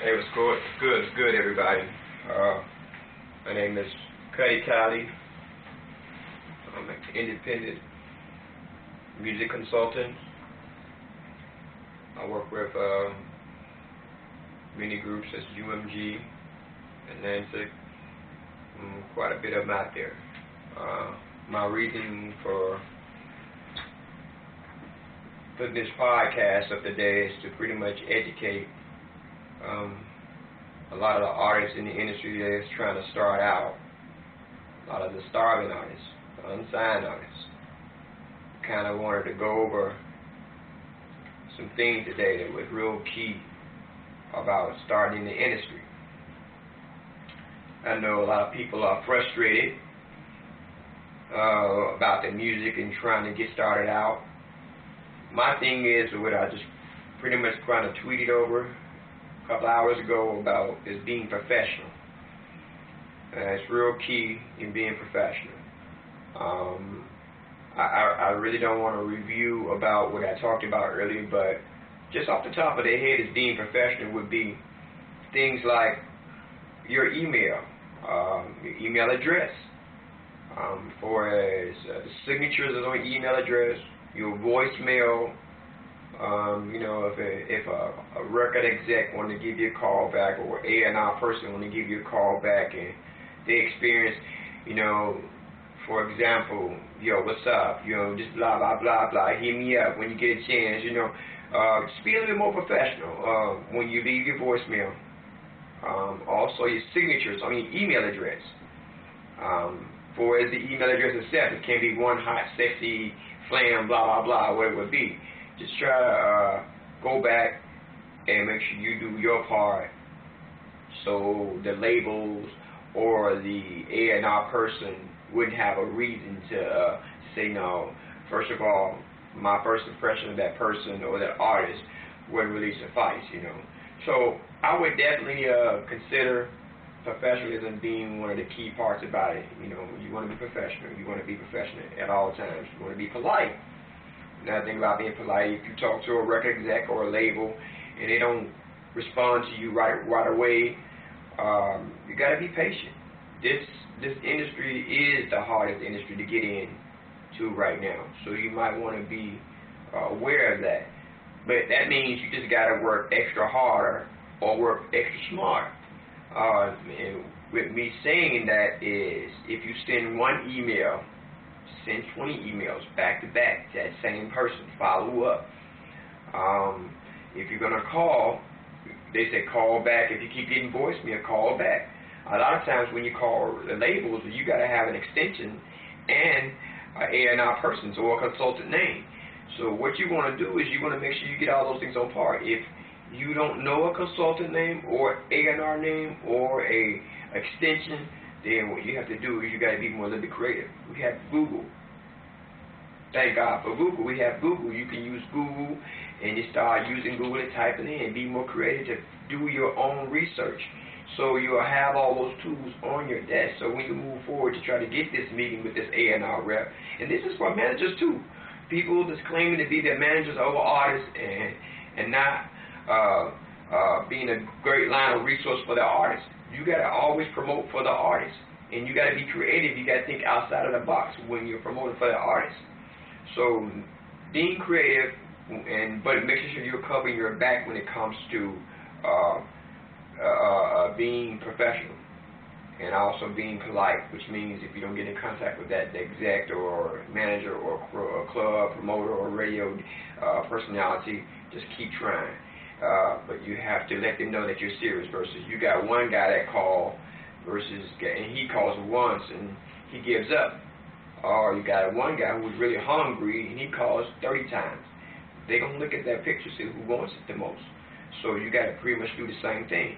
Hey, what's good? It's good, everybody. My name is Kutti-Cali. I'm an independent music consultant. I work with many groups such as UMG and Nancy. Quite a bit of them out there. My reason for putting this podcast up today is to pretty much educate a lot of the artists in the industry that's trying to start out, a lot of the starving artists, the unsigned artists. Kind of wanted to go over some things today that was real key about starting the industry. I know a lot of people are frustrated about the music and trying to get started out. My thing is, what I just pretty much kind of tweeted over a couple hours ago about is being professional. It's real key in being professional. I really don't want to review about what I talked about earlier, but just off the top of the head, is being professional would be things like your email address, for as the signatures on your email address, your voicemail. If a record exec want to give you a call back, or A&R person want to give you a call back, and they experience, for example, yo, what's up? Just blah blah blah blah. Hit me up when you get a chance. Just be a little bit more professional when you leave your voicemail. Also, your signatures on your email address. For as the email address itself, it can be one hot, sexy, flam, blah blah blah, whatever it would be. Just try to go back and make sure you do your part, so the labels or the A&R person wouldn't have a reason to say no. First of all, my first impression of that person or that artist wouldn't really suffice, So I would definitely consider professionalism being one of the key parts about it. You want to be professional. You want to be professional at all times. You want to be polite. Another thing about being polite, if you talk to a record exec or a label and they don't respond to you right away, you got to be patient. This industry is the hardest industry to get into right now, so you might want to be aware of that. But that means you just got to work extra harder or work extra smart. And with me saying that is, if you send one email, send 20 emails back to back to that same person. Follow up. If you're going to call, they say call back. If you keep getting voicemail, call back. A lot of times when you call the labels, you got to have an extension and an A&R person's or a consultant name. So what you want to do is you want to make sure you get all those things on par. If you don't know a consultant name or A&R name or a extension, then what you have to do is you got to be more a little bit creative. We have Google. Thank God for Google. We have Google. You can use Google and you start using Google and type it in. Be more creative to do your own research. So you'll have all those tools on your desk. So when you move forward to try to get this meeting with this A&R rep, and this is for managers too, people that's claiming to be their managers over artists and not being a great line of resource for the artists. You got to always promote for the artist, and you got to be creative. You got to think outside of the box when you're promoting for the artist. So being creative, but making sure you're covering your back when it comes to being professional, and also being polite, which means if you don't get in contact with that exec or manager or club promoter or radio personality, just keep trying. But you have to let them know that you're serious, versus you got one guy that called and he calls once and he gives up. Or you got one guy who's really hungry and he calls 30 times. They're going to look at that picture, see who wants it the most. So you got to pretty much do the same thing.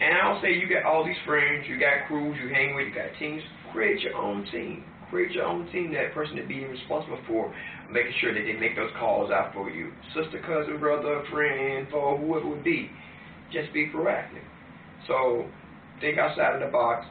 And I'll say you got all these friends, you got crews you hang with, you got teams. Create your own team. Create your own team, that person to be responsible for making sure that they make those calls out for you. Sister, cousin, brother, friend, or whoever it would be. Just be proactive. So think outside of the box.